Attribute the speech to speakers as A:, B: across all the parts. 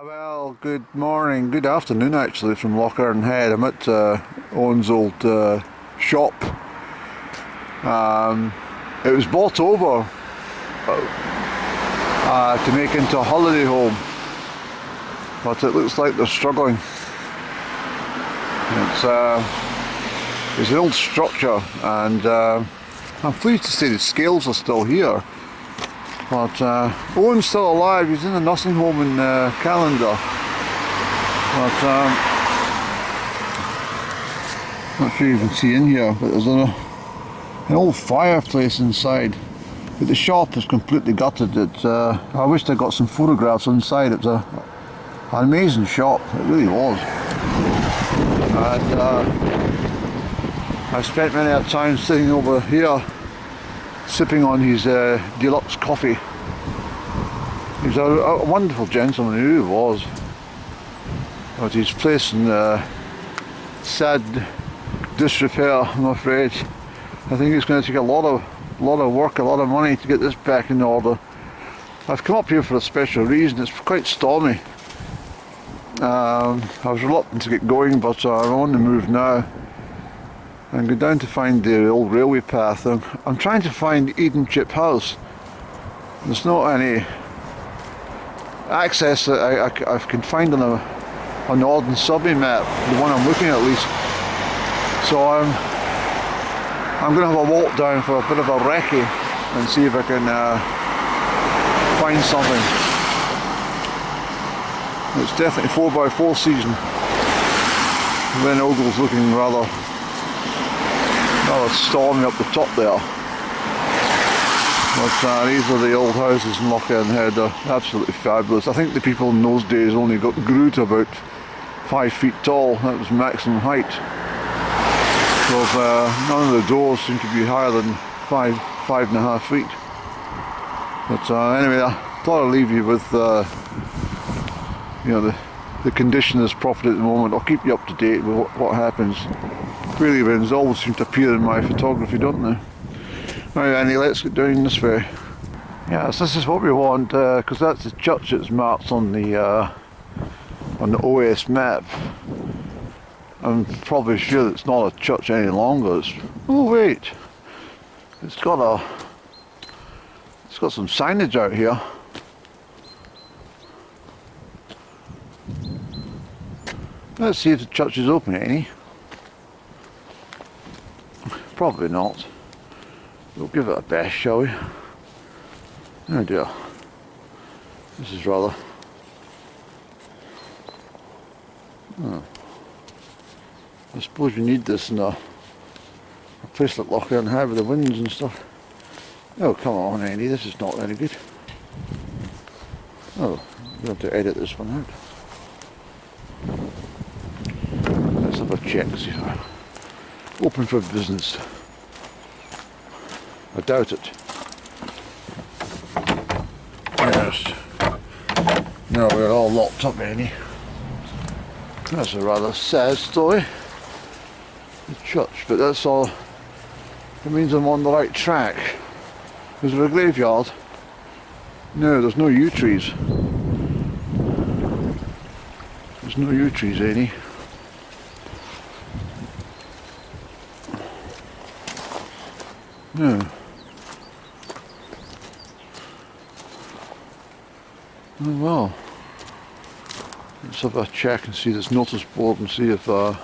A: Well, good morning, good afternoon actually from Lochern Head. I'm at Owen's old shop. It was bought over to make into a holiday home, but it looks like they're struggling. It's an old structure, and I'm pleased to say the scales are still here. But Owen's still alive. He's in a nursing home in Calendar. But not sure you can see in here, but there's an old fireplace inside. But the shop is completely gutted. I wished I got some photographs inside. It was an amazing shop. It really was. And I spent many a time sitting over here sipping on his deluxe coffee. He's a wonderful gentleman, he really was. But his place in sad disrepair, I'm afraid. I think it's going to take a lot of work, a lot of money to get this back in order. I've come up here for a special reason. It's quite stormy. I was reluctant to get going, but I'm on the move now. And go down to find the old railway path. I'm trying to find Edinchip House. There's not any access that I can find on the Northern Survey map, the one I'm looking at least. So I'm going to have a walk down for a bit of a recce and see if I can find something. It's definitely 4x4 season. Glen Ogle's looking rather stormy up the top there. But these are the old houses in Lochern Head. They're absolutely fabulous. I think the people in those days only grew to about 5 feet tall. That was maximum height. So none of the doors seem to be higher than 5.5 feet. But anyway, I thought I'd leave you with the condition of this property at the moment. I'll keep you up to date with what happens. Really, winds always seem to appear in my photography, don't they? Right, Annie, let's get down this way. Yes, this is what we want, because that's the church that's marked on the OS map. I'm probably sure it's not a church any longer. Oh wait, it's got some signage out here. Let's see if the church is open, Annie. Probably not. We'll give it a best, shall we? Oh dear. This is rather... Oh. I suppose we need this in a place like Lochern Head with the winds and stuff. Oh, come on, Andy, this is not very good. Oh, we have to edit this one out. Let's have a check, see if I... Open for business. I doubt it. Yes. No, we're all locked up, Annie. That's a rather sad story. The church, but that's all. It means I'm on the right track. Is there a graveyard? No, there's no yew trees. There's no yew trees, Annie. No. Oh well. Let's have a check and see this notice board and see if let's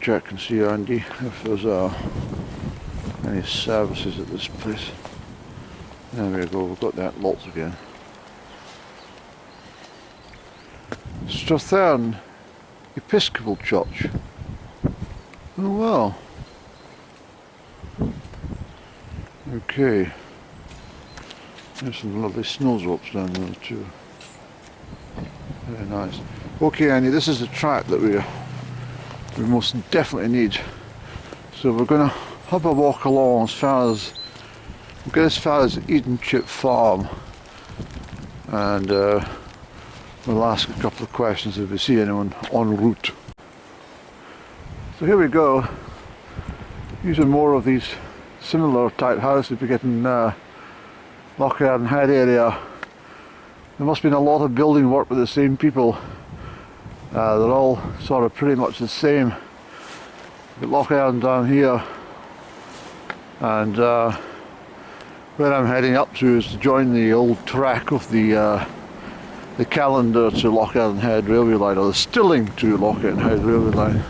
A: check and see, Andy, if there's any services at this place. There we go, we've got that lots again. Strathern Episcopal Church. Oh well. Okay. There's some lovely snowslops down there too. Very nice. Okay, Annie, this is the track that we most definitely need. So we're going to have a walk along we'll get as far as Edinchip Farm, and we'll ask a couple of questions if we see anyone en route. So here we go. These are more of these similar type houses. We're getting Loch Earn Head area. There must have been a lot of building work with the same people. They're all sort of pretty much the same. Got Loch Earn down here, and where I'm heading up to is to join the old track of the calendar to Loch Earn Head railway line, or the Stilling to Loch Earn Head railway line.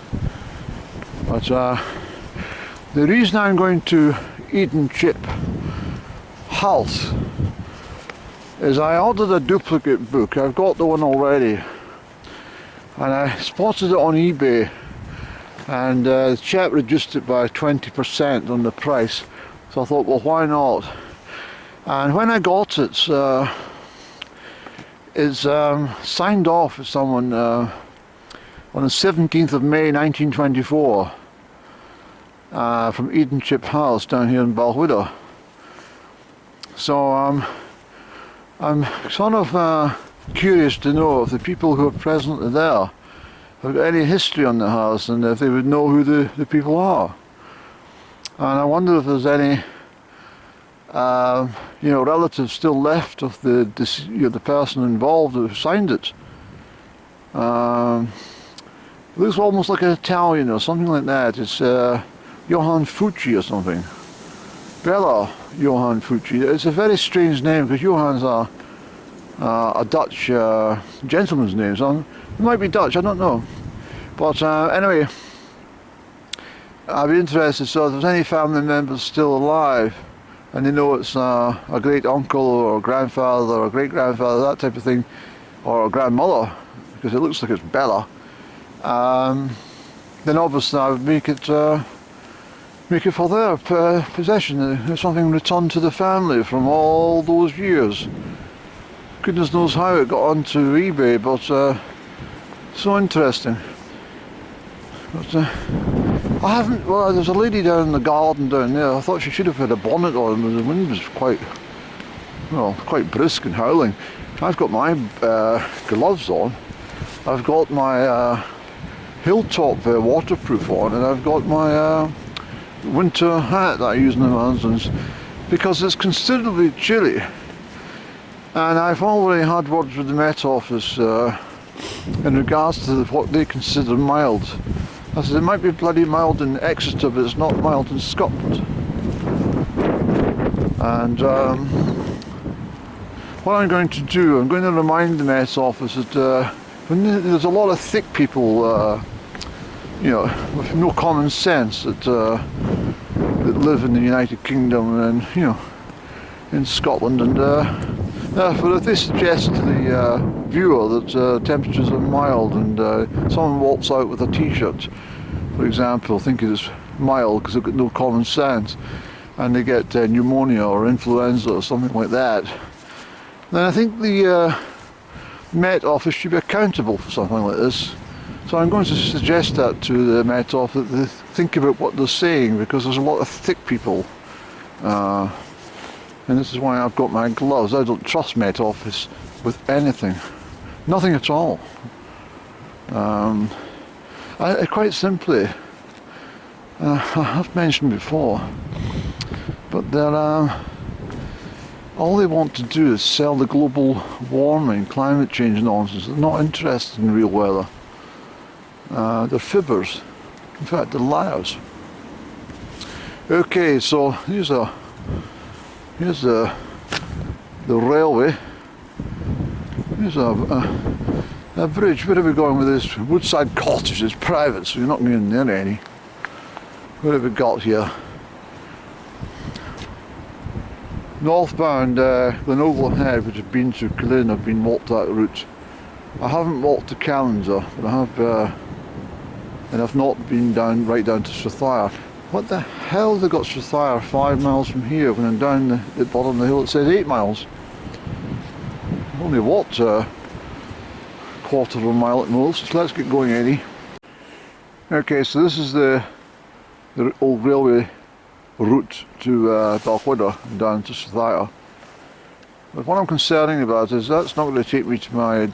A: But the reason I'm going to Edinchip House is I ordered a duplicate book. I've got the one already, and I spotted it on eBay, and the chap reduced it by 20% on the price, so I thought, well, why not? And when I got it, it's signed off with someone on the 17th of May 1924 from Edinchip House down here in Balquhidder. So I'm sort of curious to know if the people who are presently there have got any history on the house, and if they would know who the people are. And I wonder if there's any relatives still left of the person involved who signed it. It looks almost like an Italian or something like that. It's Johann Fucci or something. Bella Johann Fucci. It's a very strange name, because Johann's a Dutch gentleman's name. So it might be Dutch, I don't know. But anyway, I'd be interested, so if there's any family members still alive, and they know it's a great uncle or a grandfather or a great grandfather, that type of thing, or a grandmother, because it looks like it's Bella, then obviously I would make it for their possession, something returned to the family from all those years. Goodness knows how it got onto eBay, but so interesting. But I haven't, well, there's a lady down in the garden down there. I thought she should have had a bonnet on, but the wind was quite brisk and howling. I've got my gloves on, I've got my hilltop waterproof on, and I've got my winter hat that I use in the mountains, because it's considerably chilly. And I've already had words with the Met Office in regards to what they consider mild. I said, it might be bloody mild in Exeter, but it's not mild in Scotland. And what I'm going to do, I'm going to remind the Met Office that when there's a lot of thick people, with no common sense, that live in the United Kingdom and in Scotland, and therefore if they suggest to the viewer that temperatures are mild, and someone walks out with a t-shirt, for example, thinking it's mild because they've got no common sense, and they get pneumonia or influenza or something like that, then I think the Met Office should be accountable for something like this. So I'm going to suggest that to the Met Office, that they think about what they're saying, because there's a lot of thick people. And this is why I've got my gloves. I don't trust Met Office with anything. Nothing at all. Quite simply, I have mentioned before, but they're all they want to do is sell the global warming, climate change nonsense. They're not interested in real weather. They're fibbers. In fact, they're liars. Okay, so here's the railway. Here's a bridge. Where are we going with this? Woodside Cottage. It's private, so you're not going near any. What have we got here? Northbound Glenogle Head, which have been to Culzean. I've been walked that route. I haven't walked to Calendar, but I have, and I've not been right down to Strathyre. What the hell have they got Strathyre 5 miles from here, when I'm down the bottom of the hill it says 8 miles. Only walked a quarter of a mile at most. So let's get going, Eddie. Okay, so this is the old railway route to Balquhidder and down to Strathyre. But what I'm concerning about is that's not going to take me to my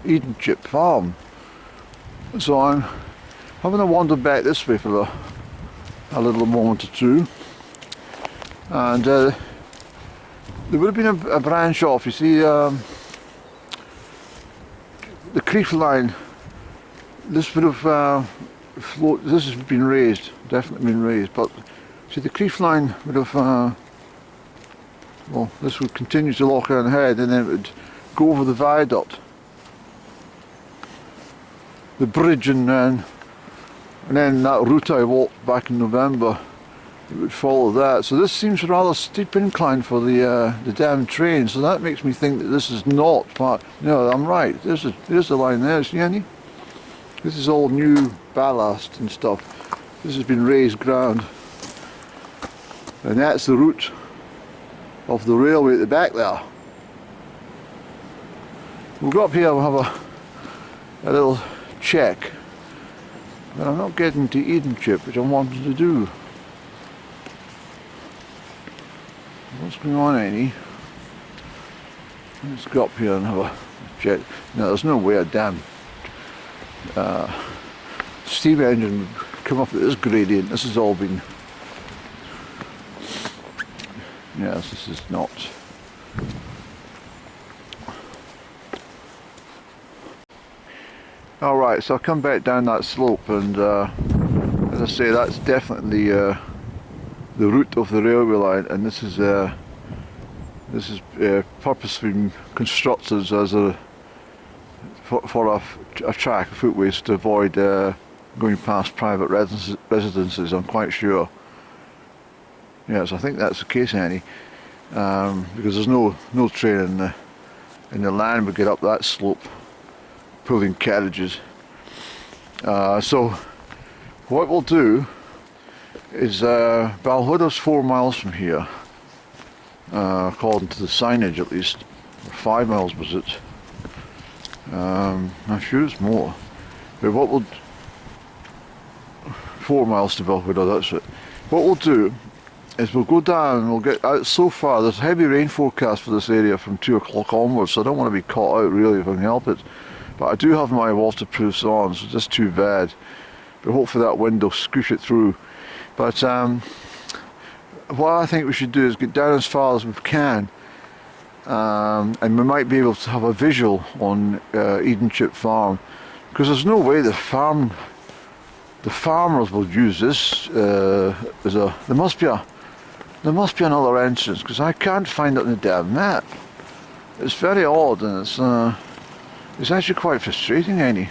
A: Edinchip farm. So I'm having to wander back this way for a little moment or two. And there would have been a branch off. You see, the Crieff line. This would have this has been raised, definitely been raised. But see, the Crieff line would have. Well, this would continue to Loch Earn Head, and then it would go over the viaduct, the bridge, and then that route I walked back in November. It would follow that. So this seems a rather steep incline for the damn train. So that makes me think that this is not part. No, I'm right. There's the line there. See any? This is all new ballast and stuff. This has been raised ground, and that's the route of the railway at the back there. We'll go up here and have a little check. But I'm not getting to Edinchip, which I wanted to do. What's going on, Annie? Let's go up here and have a check. No, there's no way a damn steam engine would come up at this gradient. This has all been. Yes, this is not. Alright, so I'll come back down that slope, and as I say, that's definitely the route of the railway line, and this is purposely constructed as for a track, a footways, to avoid going past private residences, I'm quite sure. Yes, I think that's the case, Annie, because there's no train in the land we get up that slope, pulling carriages. So what we'll do is Balquhidder's 4 miles from here, according to the signage at least. 5 miles was it? I'm sure it's more. But what we'll 4 miles to Balquhidder, that's it. What we'll do is we'll go down and we'll get out so far. There's heavy rain forecast for this area from 2 o'clock onwards, so I don't want to be caught out really if I can help it. But I do have my waterproofs on, so it's just too bad. But hopefully that wind will scoosh it through. But what I think we should do is get down as far as we can, and we might be able to have a visual on Edinchip Farm, because there's no way the farmers will use this as a. There must be another entrance, because I can't find it on the damn map. It's very odd, and it's actually quite frustrating, Annie.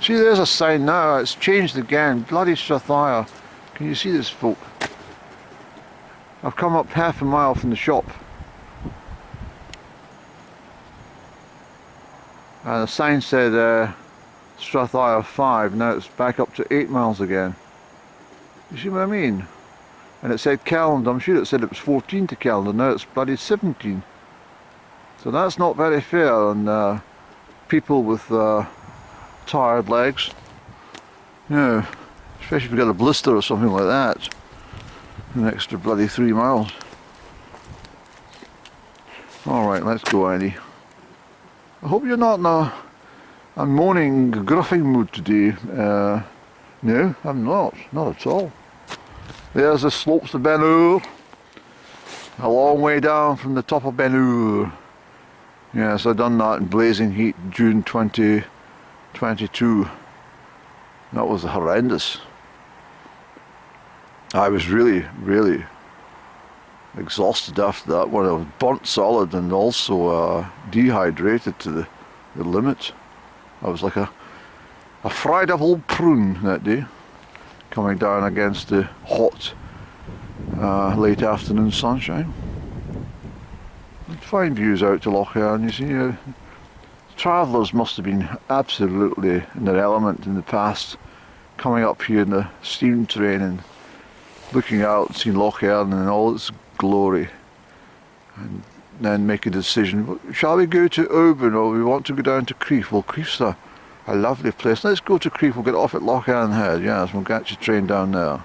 A: See, there's a sign now. It's changed again. Bloody Strathyre. Can you see this, folk? I've come up half a mile from the shop, and the sign said Strathyre 5. Now it's back up to 8 miles again. You see what I mean? And it said Calendar. I'm sure it said it was 14 to Calendar. Now it's bloody 17. So that's not very fair on people with tired legs. No, especially if you got a blister or something like that. An extra bloody 3 miles. Alright, let's go, Annie. I hope you're not in a moaning, gruffing mood today. No, I'm not at all. There's the slopes of Ben Ur. A long way down from the top of Ben Ur. Yes, I've done that in blazing heat, June 2022. That was horrendous. I was really exhausted after that one. I was burnt solid and also dehydrated to the limit. I was like a fried up old prune that day, coming down against the hot late afternoon sunshine. Fine views out to Loch Earn. You see, travellers must have been absolutely in their element in the past, coming up here in the steam train and looking out and seeing Loch Earn and all its glory, and then make a decision. Shall we go to Oban, or we want to go down to Crieff? Well, Crieff's a lovely place. Let's go to Crieff. We'll get off at Loch Earn Head. Yes, we'll get your train down there.